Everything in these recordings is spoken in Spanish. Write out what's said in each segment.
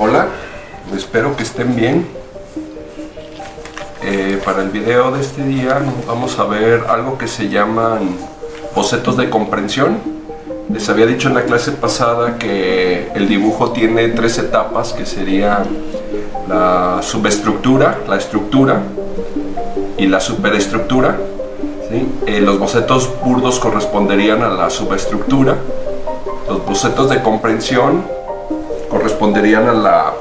Hola, espero que estén bien. Para el video de este día vamos a ver algo que se llaman bocetos de comprensión. Les había dicho en la clase pasada que el dibujo tiene tres etapas, que serían la subestructura, la estructura y la superestructura, ¿sí? Los bocetos burdos corresponderían a la subestructura, los bocetos de comprensión corresponderían a la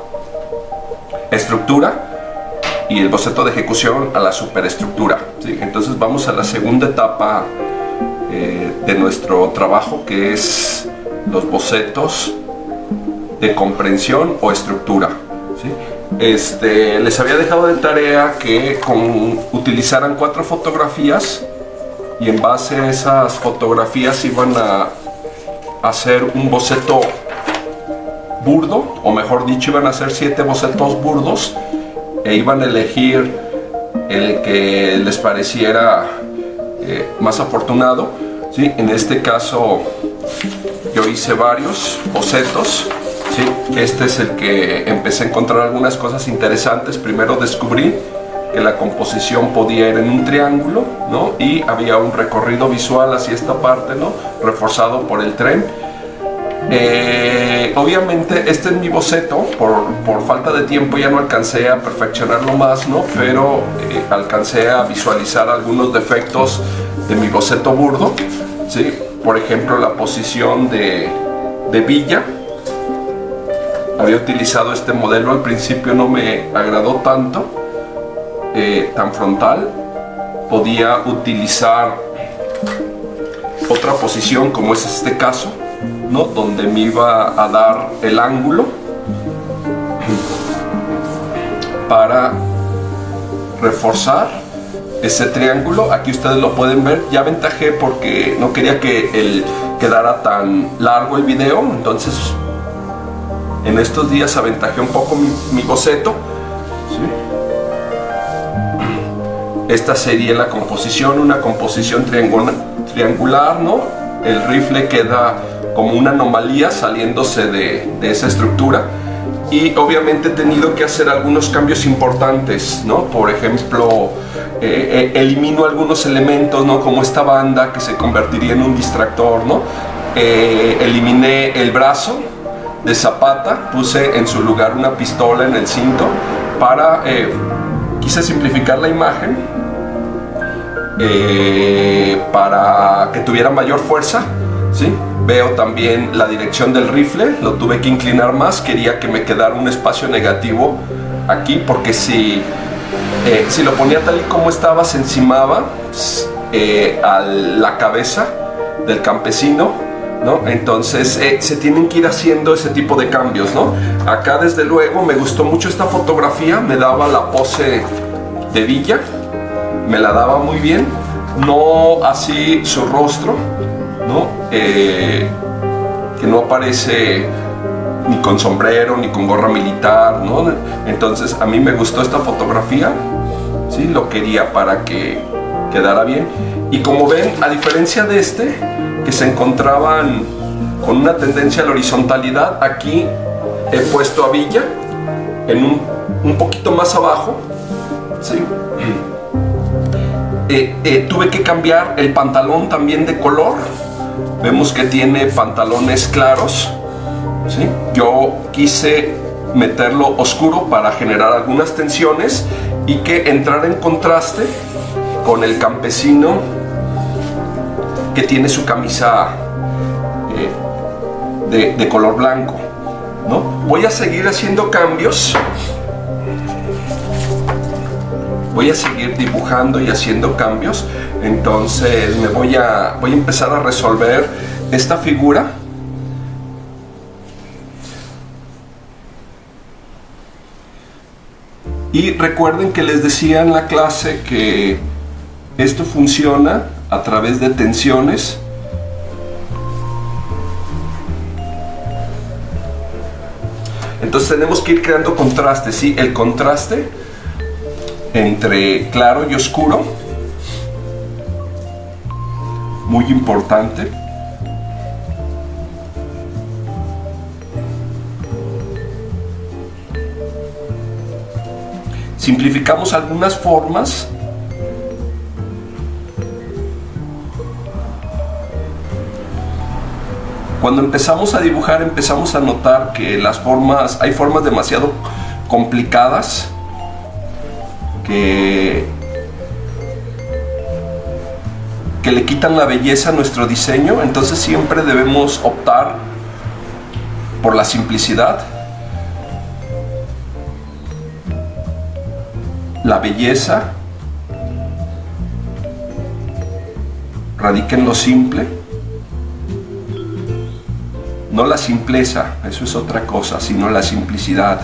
estructura y el boceto de ejecución a la superestructura, ¿sí? Entonces vamos a la segunda etapa de nuestro trabajo, que es los bocetos de comprensión o estructura, ¿sí? Les había dejado de tarea que utilizaran 4 fotografías y en base a esas fotografías iban a hacer un boceto burdo, o mejor dicho, iban a hacer 7 bocetos burdos e iban a elegir el que les pareciera más afortunado, ¿sí? En este caso yo hice varios bocetos, ¿sí? Este es el que empecé a encontrar algunas cosas interesantes. Primero descubrí que la composición podía ir en un triángulo, ¿no? Y había un recorrido visual hacia esta parte, ¿no? Reforzado por el tren. Obviamente este es mi boceto, por falta de tiempo ya no alcancé a perfeccionarlo más, ¿no? Pero alcancé a visualizar algunos defectos de mi boceto burdo, ¿sí? Por ejemplo, la posición de Villa. Había utilizado este modelo, al principio no me agradó tanto, tan frontal. Podía utilizar otra posición, como es este caso, ¿no? Donde me iba a dar el ángulo para reforzar ese triángulo. Aquí ustedes lo pueden ver. Ya aventajé porque no quería que quedara tan largo el video, entonces en estos días aventajé un poco mi boceto, ¿sí? Esta sería la composición, una composición triangular, ¿no? El rifle queda como una anomalía saliéndose de esa estructura, y obviamente he tenido que hacer algunos cambios importantes, ¿no? Por ejemplo, elimino algunos elementos, ¿no? Como esta banda que se convertiría en un distractor, ¿no? Eliminé el brazo de Zapata, puse en su lugar una pistola en el cinto para quise simplificar la imagen para que tuviera mayor fuerza, ¿sí? Veo también la dirección del rifle, lo tuve que inclinar más, quería que me quedara un espacio negativo aquí, porque si lo ponía tal y como estaba, se encimaba a la cabeza del campesino, ¿no? Entonces se tienen que ir haciendo ese tipo de cambios, ¿no? Acá desde luego me gustó mucho esta fotografía, me daba la pose de Villa, me la daba muy bien, no así su rostro, ¿no? Que no aparece ni con sombrero ni con gorra militar, ¿no? Entonces a mí me gustó esta fotografía, ¿sí? Lo quería para que quedara bien. Y como ven, a diferencia de que se encontraban con una tendencia a la horizontalidad, aquí he puesto a Villa en un poquito más abajo, ¿sí? Tuve que cambiar el pantalón también de color. Vemos que tiene pantalones claros, ¿sí? Yo quise meterlo oscuro para generar algunas tensiones y que entrara en contraste con el campesino que tiene su camisa de color blanco, ¿no? Voy a seguir haciendo cambios, voy a seguir dibujando y haciendo cambios. Entonces voy a empezar a resolver esta figura. Y recuerden que les decía en la clase que esto funciona a través de tensiones. Entonces tenemos que ir creando contrastes, ¿sí? El contraste entre claro y oscuro, muy importante. simplificamos algunas formas. Cuando empezamos a dibujar, empezamos a notar que hay formas demasiado complicadas que le quitan la belleza a nuestro diseño. Entonces siempre debemos optar por la simplicidad. La belleza radica en lo simple, no la simpleza, eso es otra cosa, sino la simplicidad.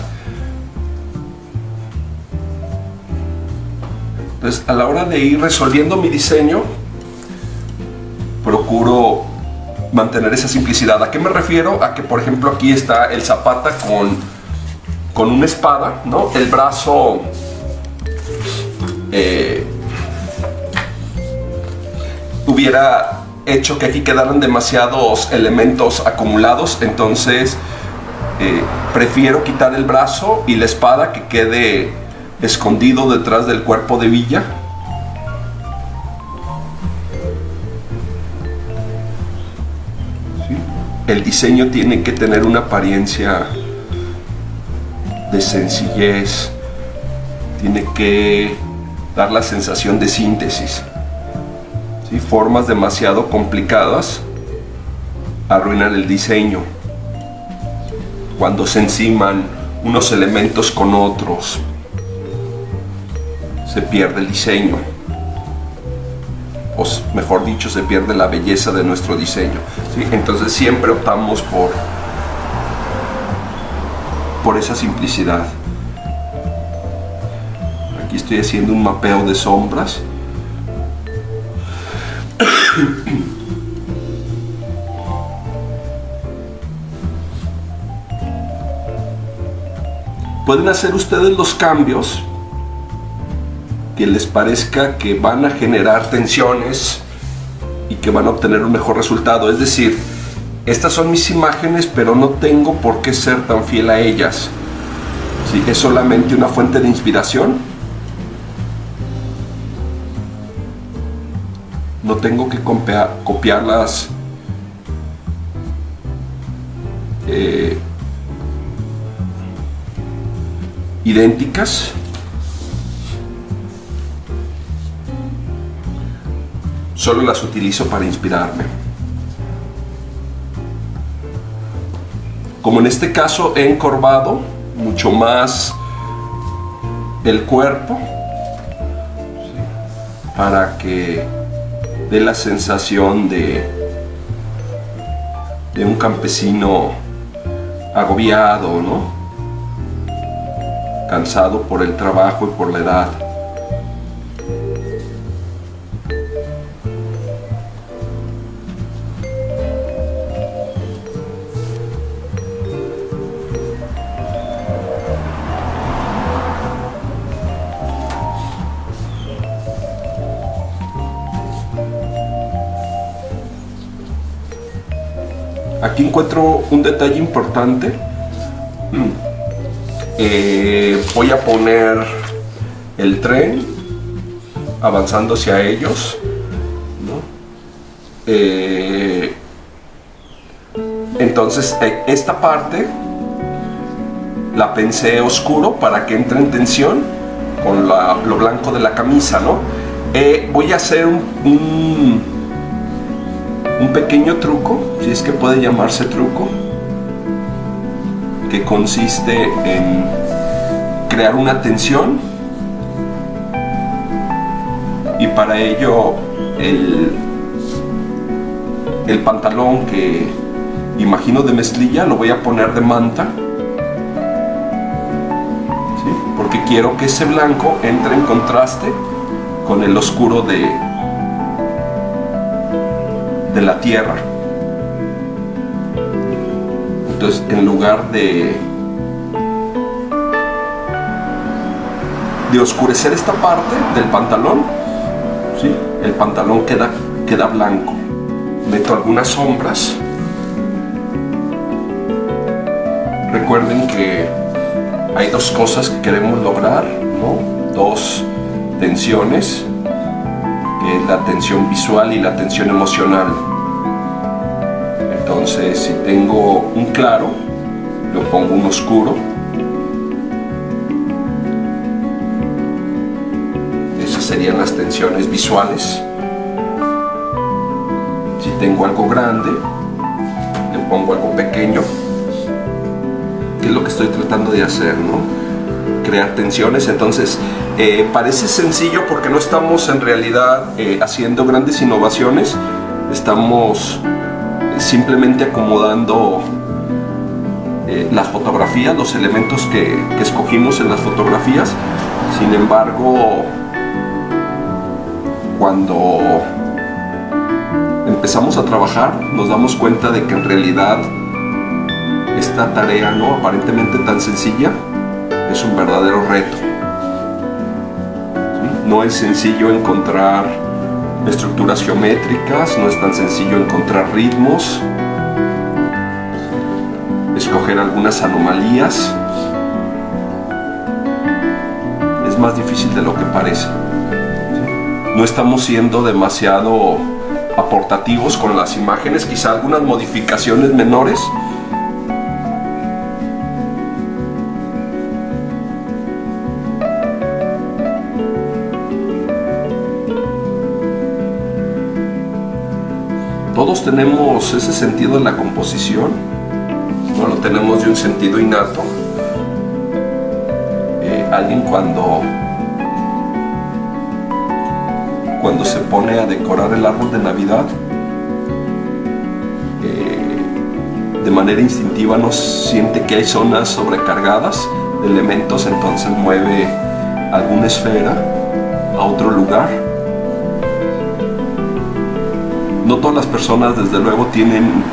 Entonces, a la hora de ir resolviendo mi diseño, procuro mantener esa simplicidad. ¿A qué me refiero? A que, por ejemplo, aquí está el Zapata con una espada, ¿no? El brazo hubiera hecho que aquí quedaran demasiados elementos acumulados, entonces prefiero quitar el brazo y la espada que quede escondido detrás del cuerpo de Villa. ¿Sí? El diseño tiene que tener una apariencia de sencillez, tiene que dar la sensación de síntesis. ¿Sí? Formas demasiado complicadas arruinan el diseño. Cuando se enciman unos elementos con otros, se pierde el diseño, o mejor dicho, se pierde la belleza de nuestro diseño. ¿Sí? Entonces siempre optamos por esa simplicidad. Aquí estoy haciendo un mapeo de sombras. Pueden hacer ustedes los cambios que les parezca que van a generar tensiones y que van a obtener un mejor resultado. Es decir, estas son mis imágenes, pero no tengo por qué ser tan fiel a ellas. ¿Sí? Es solamente una fuente de inspiración. No tengo que copiarlas idénticas. Solo las utilizo para inspirarme. Como en este caso he encorvado mucho más el cuerpo, ¿sí? Para que dé la sensación de un campesino agobiado, ¿no? Cansado por el trabajo y por la edad. Aquí encuentro un detalle importante. Voy a poner el tren avanzando hacia ellos, ¿no? Entonces esta parte la pensé oscuro para que entre en tensión con lo blanco de la camisa, ¿no? Voy a hacer un pequeño truco, si es que puede llamarse truco, que consiste en crear una tensión, y para ello el pantalón que imagino de mezclilla lo voy a poner de manta, ¿sí? Porque quiero que ese blanco entre en contraste con el oscuro de la tierra. Entonces, en lugar de oscurecer esta parte del pantalón, ¿sí? El pantalón queda blanco. Meto algunas sombras. Recuerden que hay dos cosas que queremos lograr, ¿no? dos tensiones, que es la tensión visual y la tensión emocional. Entonces, si tengo un claro, lo pongo un oscuro. Esas serían las tensiones visuales. Si tengo algo grande, le pongo algo pequeño, que es lo que estoy tratando de hacer, ¿no? Crear tensiones. Entonces, parece sencillo porque no estamos en realidad haciendo grandes innovaciones, estamos simplemente acomodando las fotografías, los elementos que escogimos en las fotografías. Sin embargo, cuando empezamos a trabajar, nos damos cuenta de que en realidad esta tarea, ¿no?, aparentemente tan sencilla, es un verdadero reto. ¿Sí? No es sencillo encontrar estructuras geométricas, no es tan sencillo encontrar ritmos, escoger algunas anomalías. Es más difícil de lo que parece. ¿Sí? No estamos siendo demasiado aportativos con las imágenes, quizá algunas modificaciones menores. Todos tenemos ese sentido en la composición, no lo tenemos de un sentido innato. Alguien cuando se pone a decorar el árbol de Navidad, de manera instintiva nos siente que hay zonas sobrecargadas de elementos, entonces mueve alguna esfera a otro lugar. No todas las personas, desde luego, tienen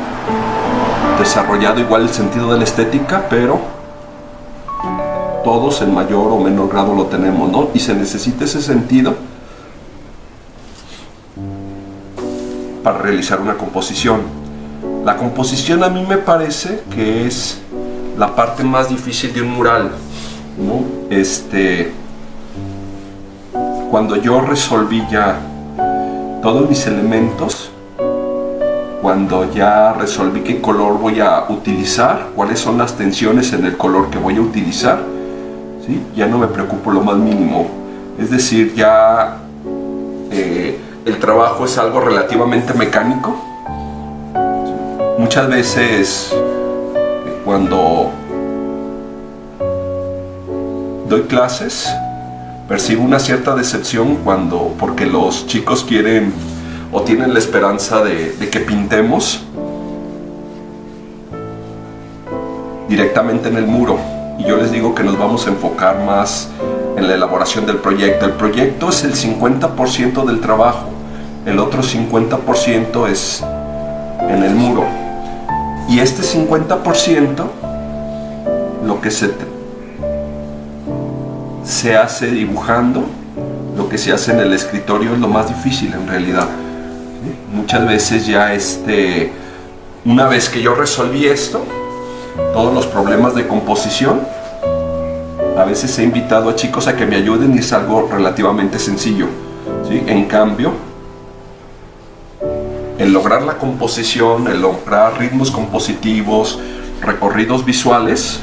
desarrollado igual el sentido de la estética, pero todos en mayor o menor grado lo tenemos, ¿no? Y se necesita ese sentido para realizar una composición. La composición a mí me parece que es la parte más difícil de un mural, ¿no? Cuando yo resolví ya todos mis elementos, cuando ya resolví qué color voy a utilizar, cuáles son las tensiones en el color que voy a utilizar, ¿sí?, ya no me preocupo lo más mínimo. Es decir, ya el trabajo es algo relativamente mecánico. Muchas veces cuando doy clases percibo una cierta decepción porque los chicos quieren o tienen la esperanza de que pintemos directamente en el muro, y yo les digo que nos vamos a enfocar más en la elaboración del proyecto. El proyecto es el 50% del trabajo, el otro 50% es en el muro, y este 50% lo que se hace dibujando, lo que se hace en el escritorio es lo más difícil en realidad. Muchas veces ya una vez que yo resolví esto, todos los problemas de composición, a veces he invitado a chicos a que me ayuden y es algo relativamente sencillo, ¿sí? En cambio, el lograr la composición, el lograr ritmos compositivos, recorridos visuales,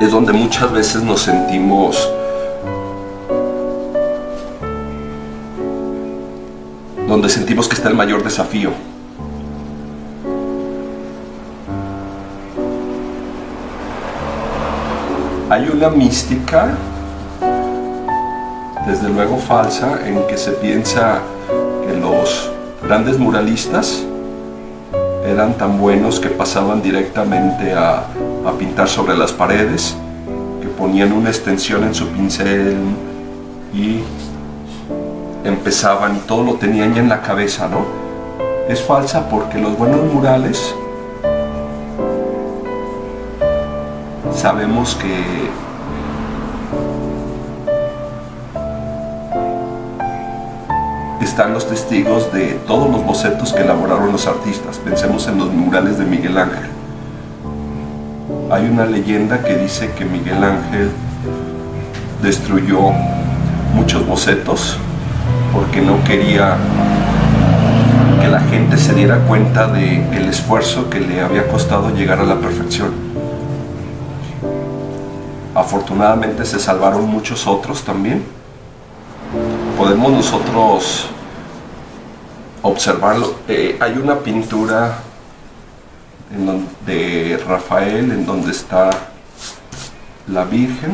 es donde muchas veces nos sentimos que está el mayor desafío. Hay una mística, desde luego falsa, en que se piensa que los grandes muralistas eran tan buenos que pasaban directamente a pintar sobre las paredes, que ponían una extensión en su pincel y empezaban y todo lo tenían ya en la cabeza, ¿no? Es falsa porque los buenos murales sabemos que están los testigos de todos los bocetos que elaboraron los artistas. Pensemos en los murales de Miguel Ángel. Hay una leyenda que dice que Miguel Ángel destruyó muchos bocetos porque no quería que la gente se diera cuenta del esfuerzo que le había costado llegar a la perfección. Afortunadamente se salvaron muchos otros también. Podemos nosotros observarlo. Hay una pintura de Rafael en donde está la Virgen,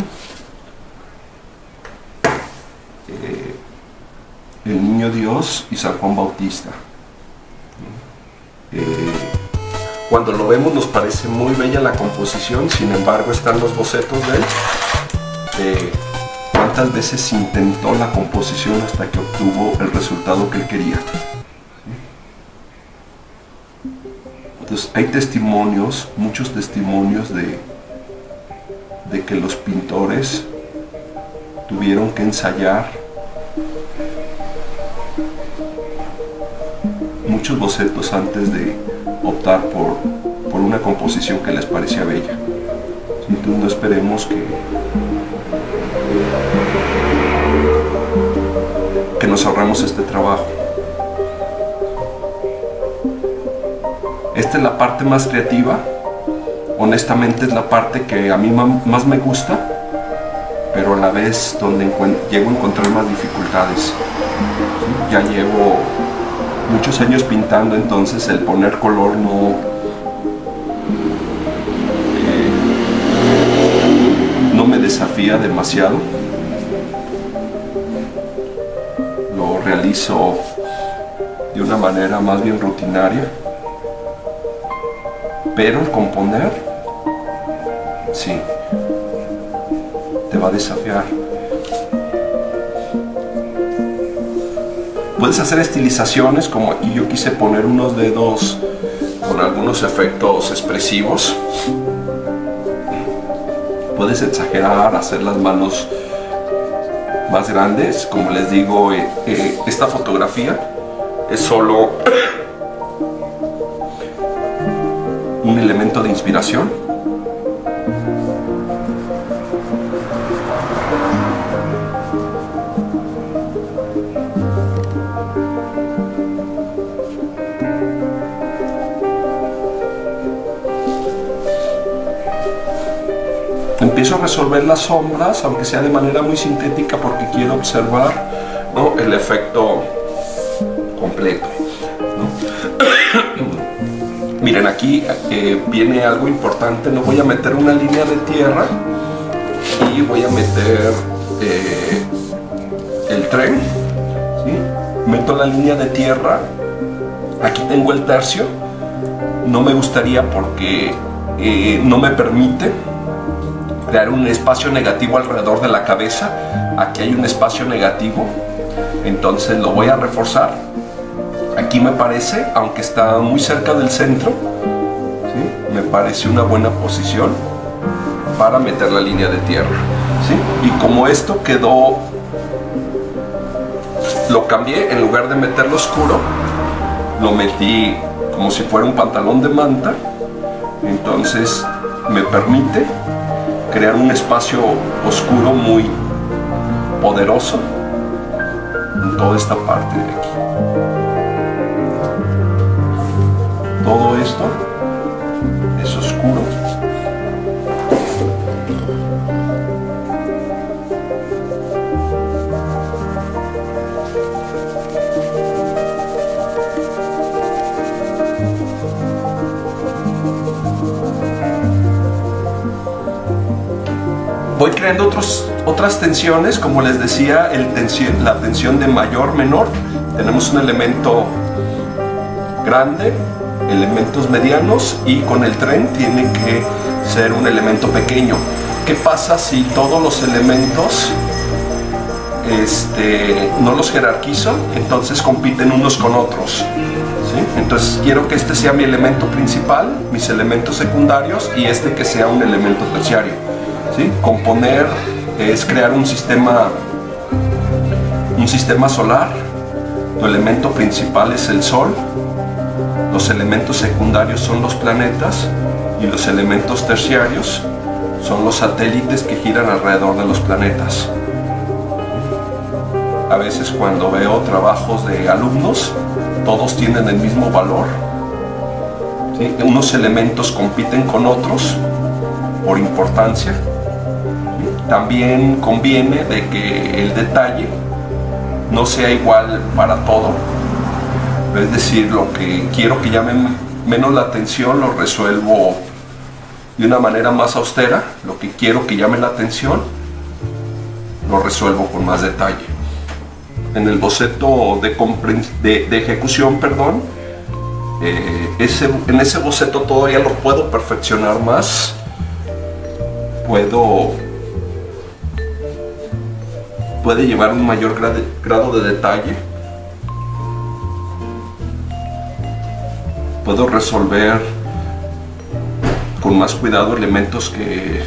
el Niño Dios y San Juan Bautista. Cuando lo vemos nos parece muy bella la composición, sin embargo están los bocetos de él. Cuántas veces intentó la composición hasta que obtuvo el resultado que él quería. Entonces hay testimonios, muchos testimonios de que los pintores tuvieron que ensayar muchos bocetos antes de optar por una composición que les parecía bella. Entonces no esperemos que nos ahorramos este trabajo. Esta es la parte más creativa. Honestamente es la parte que a mí más me gusta, pero a la vez donde llego a encontrar más dificultades. Ya llevo muchos años pintando, entonces el poner color no me desafía demasiado. Lo realizo de una manera más bien rutinaria, pero el componer sí te va a desafiar. Puedes hacer estilizaciones, como aquí yo quise poner unos dedos con algunos efectos expresivos. Puedes exagerar, hacer las manos más grandes. Como les digo, esta fotografía es solo un elemento de inspiración. Empiezo a resolver las sombras, aunque sea de manera muy sintética, porque quiero observar, ¿no?, el efecto completo, ¿no? Miren, aquí viene algo importante. No voy a meter una línea de tierra y voy a meter el tren, ¿sí? Meto la línea de tierra. Aquí tengo el tercio. No me gustaría porque no me permite crear un espacio negativo alrededor de la cabeza. Aquí hay un espacio negativo, entonces lo voy a reforzar. Aquí me parece, aunque está muy cerca del centro, ¿sí?, me parece una buena posición para meter la línea de tierra, ¿sí? Y como esto quedó, lo cambié. En lugar de meterlo oscuro, lo metí como si fuera un pantalón de manta. Entonces me permite crear un espacio oscuro muy poderoso en toda esta parte de aquí. Todo esto es oscuro. Voy creando otras tensiones, como les decía, la tensión de mayor, menor. Tenemos un elemento grande, elementos medianos, y con el tren tiene que ser un elemento pequeño. ¿Qué pasa si todos los elementos no los jerarquizo? Entonces compiten unos con otros, ¿sí? Entonces quiero que este sea mi elemento principal, mis elementos secundarios, y este que sea un elemento terciario, ¿sí? Componer es crear un sistema solar Tu elemento principal es el Sol, los elementos secundarios son los planetas y los elementos terciarios son los satélites que giran alrededor de los planetas. A veces cuando veo trabajos de alumnos, todos tienen el mismo valor, ¿sí? Unos elementos compiten con otros por importancia. También conviene de que el detalle no sea igual para todo. Es decir, lo que quiero que llame menos la atención lo resuelvo de una manera más austera. Lo que quiero que llame la atención lo resuelvo con más detalle. En el boceto de ejecución, perdón, en ese boceto todavía lo puedo perfeccionar más. Puede llevar un mayor grado de detalle. Puedo resolver con más cuidado elementos que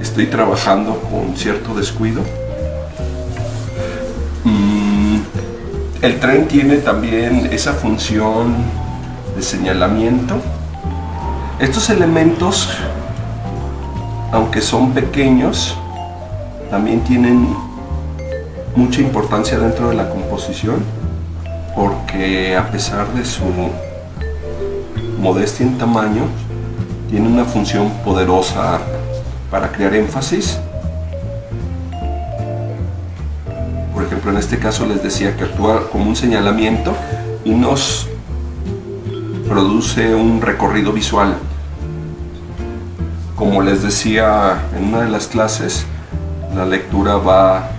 estoy trabajando con cierto descuido. El tren tiene también esa función de señalamiento. Estos elementos, aunque son pequeños, también tienen mucha importancia dentro de la composición, porque a pesar de su modestia en tamaño, tiene una función poderosa para crear énfasis. Por ejemplo, en este caso les decía que actúa como un señalamiento y nos produce un recorrido visual. Como les decía en una de las clases, la lectura va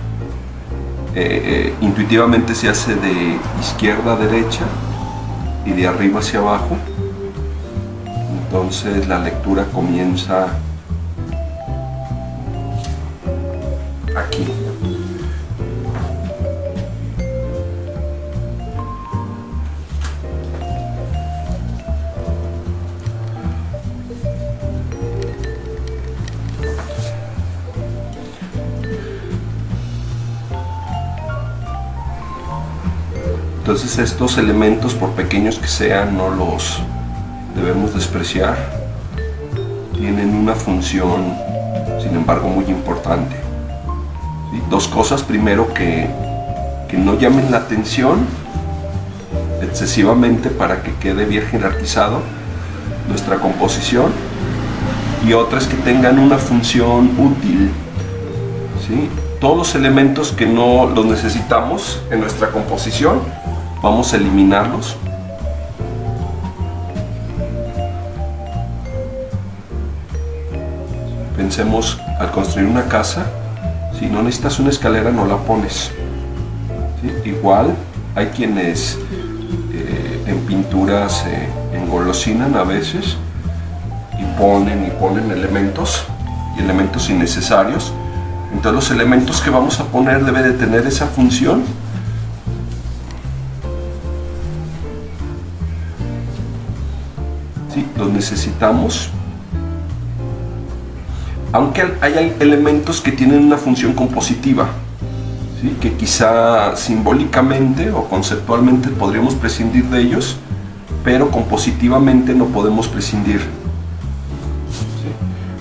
intuitivamente se hace de izquierda a derecha y de arriba hacia abajo. Entonces la lectura comienza aquí. Entonces estos elementos, por pequeños que sean, no los debemos despreciar. Tienen una función, sin embargo, muy importante. ¿Sí? Dos cosas. Primero, que no llamen la atención excesivamente para que quede bien jerarquizado nuestra composición. Y otra es que tengan una función útil. ¿Sí? Todos los elementos que no los necesitamos en nuestra composición, vamos a eliminarlos. Pensemos, al construir una casa, si no necesitas una escalera, no la pones. ¿Sí? Igual hay quienes en pinturas engolosinan a veces y ponen elementos innecesarios. Entonces los elementos que vamos a poner deben de tener esa función. Sí, los necesitamos. Aunque hay elementos que tienen una función compositiva, ¿sí? Que quizá simbólicamente o conceptualmente podríamos prescindir de ellos, pero compositivamente no podemos prescindir. ¿Sí?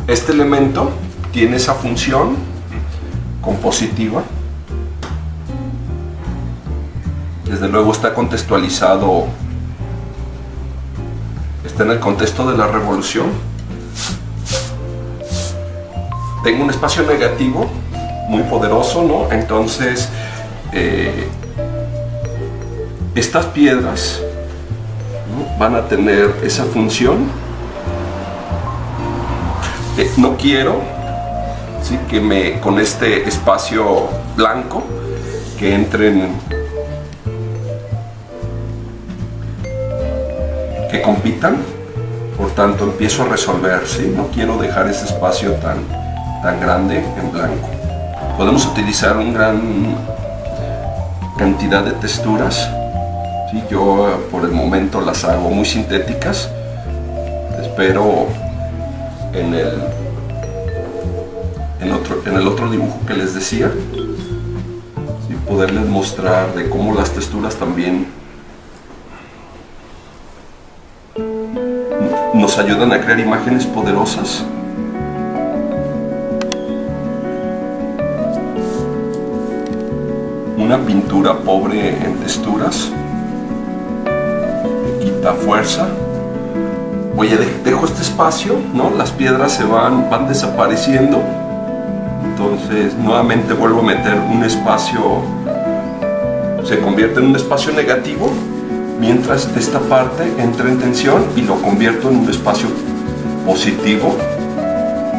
Este elemento tiene esa función compositiva. Desde luego está contextualizado, está en el contexto de la revolución. Tengo un espacio negativo muy poderoso, ¿no? Entonces estas piedras, ¿no?, van a tener esa función. No quiero, ¿sí?, con este espacio blanco que entren, que compitan. Por tanto, empiezo a resolver, ¿sí? No quiero dejar ese espacio tan grande en blanco. Podemos utilizar una gran cantidad de texturas, ¿sí? Yo por el momento las hago muy sintéticas. Espero en el otro dibujo que les decía, ¿sí?, poderles mostrar de cómo las texturas también nos ayudan a crear imágenes poderosas. Una pintura pobre en texturas quita fuerza. Oye, dejo este espacio, ¿no? Las piedras se van desapareciendo. Entonces nuevamente vuelvo a meter un espacio, se convierte en un espacio negativo, mientras esta parte entra en tensión y lo convierto en un espacio positivo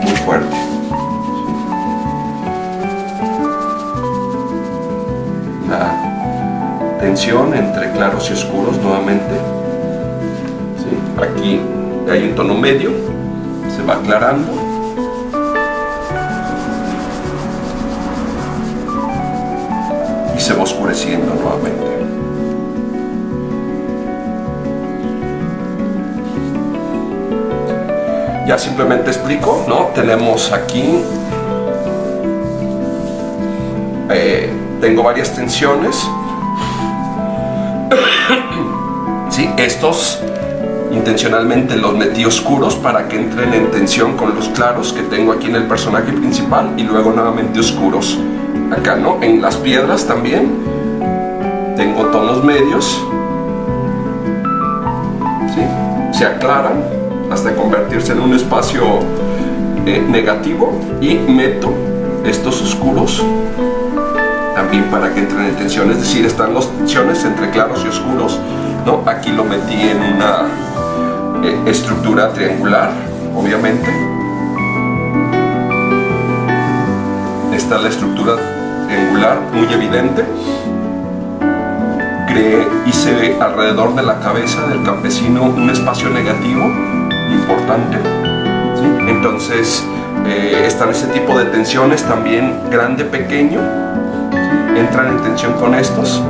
muy fuerte. La tensión entre claros y oscuros nuevamente. ¿Sí? Aquí hay un tono medio, se va aclarando. Y se va oscureciendo nuevamente. Ya simplemente explico, ¿no? Tenemos aquí, tengo varias tensiones. ¿Sí? Estos intencionalmente los metí oscuros para que entren en tensión con los claros que tengo aquí en el personaje principal, y luego nuevamente oscuros acá, ¿no? En las piedras también tengo tonos medios, ¿sí? Se aclaran hasta convertirse en un espacio negativo, y meto estos oscuros también para que entren en tensión, es decir, están las tensiones entre claros y oscuros, ¿no? Aquí lo metí en una estructura triangular, obviamente. Está la estructura triangular muy evidente. Hice alrededor de la cabeza del campesino un espacio negativo importante, ¿sí? Entonces están ese tipo de tensiones también, grande, pequeño, ¿sí? Entran en tensión con estos.